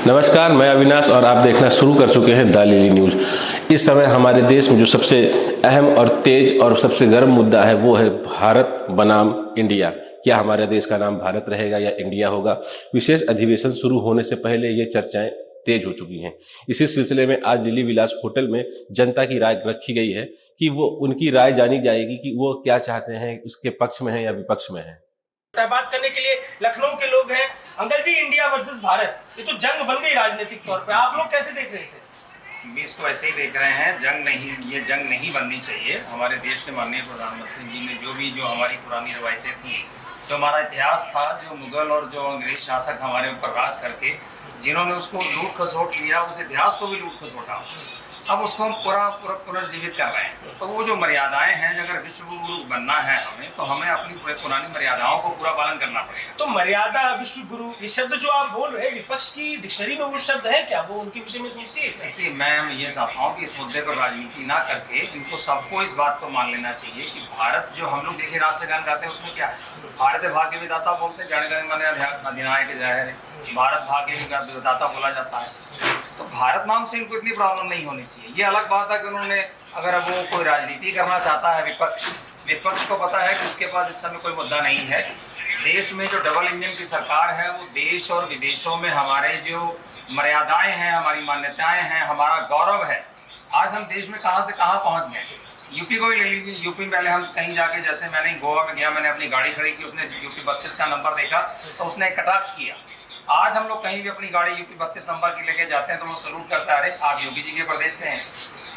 नमस्कार, मैं अविनाश और आप देखना शुरू कर चुके हैं दालिली न्यूज़। इस समय हमारे देश में जो सबसे अहम और तेज और सबसे गर्म मुद्दा है वो है भारत बनाम इंडिया। क्या हमारे देश का नाम भारत रहेगा या इंडिया होगा? विशेष अधिवेशन शुरू होने से पहले ये चर्चाएं तेज हो चुकी हैं। इसी सिलसिले में आज लिली विलास होटल में जनता की राय रखी गई है कि वो उनकी राय जानी जाएगी कि वो क्या चाहते हैं, उसके पक्ष में है या विपक्ष में है। बात करने के लिए लखनऊ के लोग हैं। अंकल जी, इंडिया वर्सेस भारत, ये तो जंग बन गई राजनीतिक तौर पे, आप लोग कैसे देख रहे हैं इसे? इसको ऐसे ही देख रहे हैं, ये जंग नहीं बननी चाहिए। हमारे देश के माननीय प्रधानमंत्री जी ने जो हमारी पुरानी रवायतें थी, जो हमारा इतिहास था, जो मुगल और जो अंग्रेज शासक हमारे ऊपर राज करके जिन्होंने उसको लूट खसोट लिया, उस इतिहास को भी लूट खसोटा, अब उसको हम पूरा पुनर्जीवित कर रहे हैं। तो वो जो मर्यादाएं हैं, अगर विश्व गुरु बनना है हमें, तो हमें अपनी पुरानी मर्यादाओं को पूरा पालन करना पड़ेगा। तो मर्यादा, विश्व गुरु, ये शब्द जो आप बोल रहे हैं, विपक्ष की डिक्शनरी में वो शब्द है क्या? वो उनके विषय में सोचती है? देखिए, मैं ये चाहता हूँ कि इस मुद्दे पर राजनीति ना करके इनको सबको इस बात को मान लेना चाहिए कि भारत, जो हम लोग देखिए राष्ट्रगान गाते हैं, उसमें क्या है? भारत भाग्य विधाता बोलते हैं, जन गण मन अधिनायक जय है, भारत भाग्य विधाता बोला जाता है। तो भारत नाम से इनको इतनी प्रॉब्लम नहीं होनी चाहिए। ये अलग बात है कि उन्होंने, अगर वो कोई राजनीति करना चाहता है, विपक्ष को पता है कि उसके पास इस समय कोई मुद्दा नहीं है। देश में जो डबल इंजन की सरकार है, वो देश और विदेशों में हमारे जो मर्यादाएं हैं, हमारी मान्यताएं हैं, हमारा गौरव है। आज हम देश में कहाँ से कहाँ पहुँच गए। यूपी को ही ले लीजिए। यूपी में पहले हम कहीं जाके, जैसे मैंने गोवा में गया, मैंने अपनी गाड़ी खड़ी की, उसने यूपी 32 का नंबर देखा तो उसने एक कटाक्ष किया। आज हम लोग कहीं भी अपनी गाड़ी यूपी 32 नंबर की लेके जाते हैं तो वो सलूट करता है, अरे आप योगी जी के प्रदेश से हैं।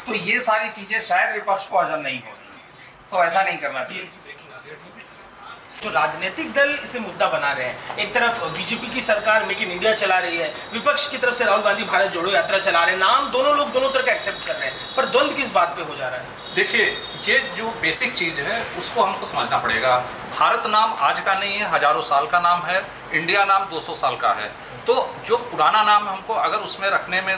तो ये सारी चीजें शायद विपक्ष को हजम नहीं हो रही, तो ऐसा नहीं करना चाहिए। जो राजनीतिक दल इसे मुद्दा बना रहे हैं, एक तरफ बीजेपी की सरकार मेक इन इंडिया चला रही है, विपक्ष की तरफ से राहुल गांधी भारत जोड़ो यात्रा चला रहे हैं, नाम दोनों लोग दोनों तरह का एक्सेप्ट कर रहे हैं, पर द्वंद्व किस बात पे हो जा रहा है? देखिए, ये जो बेसिक चीज़ है उसको हमको समझना पड़ेगा। भारत नाम आज का नहीं है, हजारों साल का नाम है। इंडिया नाम 200 साल का है। तो जो पुराना नाम हमको अगर उसमें रखने में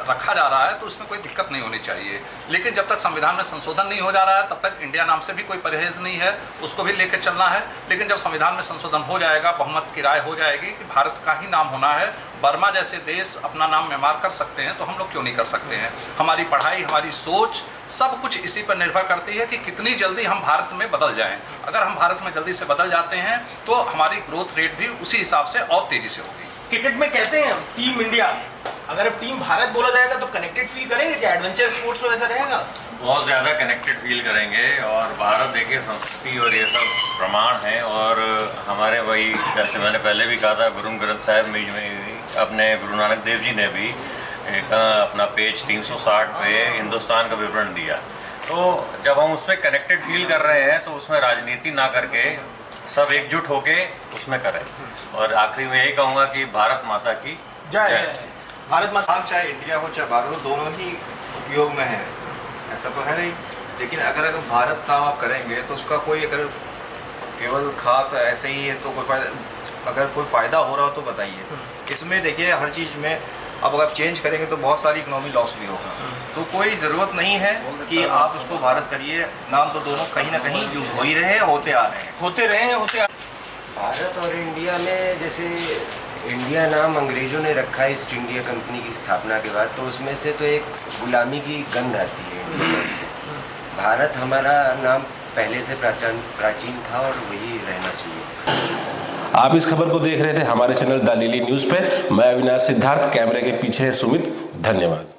रखा जा रहा है तो उसमें कोई दिक्कत नहीं होनी चाहिए। लेकिन जब तक संविधान में संशोधन नहीं हो जा रहा है तब तक इंडिया नाम से भी कोई परहेज नहीं है, उसको भी लेकर चलना है। लेकिन जब संविधान में संशोधन हो जाएगा, बहुमत की राय हो जाएगी कि भारत का ही नाम होना है, बर्मा जैसे देश अपना नाम मेमार कर सकते हैं, तो हम लोग क्यों नहीं कर सकते हैं? हमारी पढ़ाई, हमारी सोच, सब कुछ इसी पर निर्भर करती है कि कितनी जल्दी हम भारत में बदल जाएं। अगर हम भारत में जल्दी से बदल जाते हैं तो हमारी ग्रोथ रेट भी उसी हिसाब से और तेज़ी से होगी। क्रिकेट में कहते हैं हम टीम इंडिया, अगर अब टीम भारत बोला जाएगा तो कनेक्टेड फील करेंगे क्या? एडवेंचर स्पोर्ट्स में ऐसा रहेगा? बहुत ज़्यादा कनेक्टेड फील करेंगे। और भारत देखिए, संस्कृति और ये सब प्रमाण है। और हमारे वही, जैसे मैंने पहले भी कहा था, गुरु ग्रंथ साहिब में अपने गुरु नानक देव जी ने भी एक अपना पेज 360 पे हिंदुस्तान का विवरण दिया। तो जब हम उसमें कनेक्टेड फील कर रहे हैं तो उसमें राजनीति ना करके सब एकजुट होके उसमें करें। और आखिरी में यही कहूँगा कि भारत माता की जय। भारत माता, चाहे इंडिया हो चाहे भारत हो, दोनों ही उपयोग में है, ऐसा तो है नहीं। लेकिन अगर भारत नाम आप करेंगे तो उसका कोई, अगर केवल खास ऐसे ही है तो कोई फायदा, अगर कोई फ़ायदा हो रहा हो तो बताइए। इसमें देखिए, हर चीज़ में अब अगर चेंज करेंगे तो बहुत सारी इकोनॉमी लॉस भी होगा। तो कोई ज़रूरत नहीं है कि आप उसको भारत करिए। नाम तो दोनों कहीं ना कहीं यूज़ हो ही रहे हैं, होते आ रहे हैं। भारत और इंडिया में, जैसे इंडिया नाम अंग्रेज़ों ने रखा है ईस्ट इंडिया कंपनी की स्थापना के बाद, तो उसमें से तो एक गुलामी की गंध आती है इंडिया से। भारत हमारा नाम पहले से प्राचीन था और वही रहना चाहिए। आप इस खबर को देख रहे थे हमारे चैनल दालिली न्यूज़ पे। मैं अविनाश सिद्धार्थ, कैमरे के पीछे है सुमित। धन्यवाद।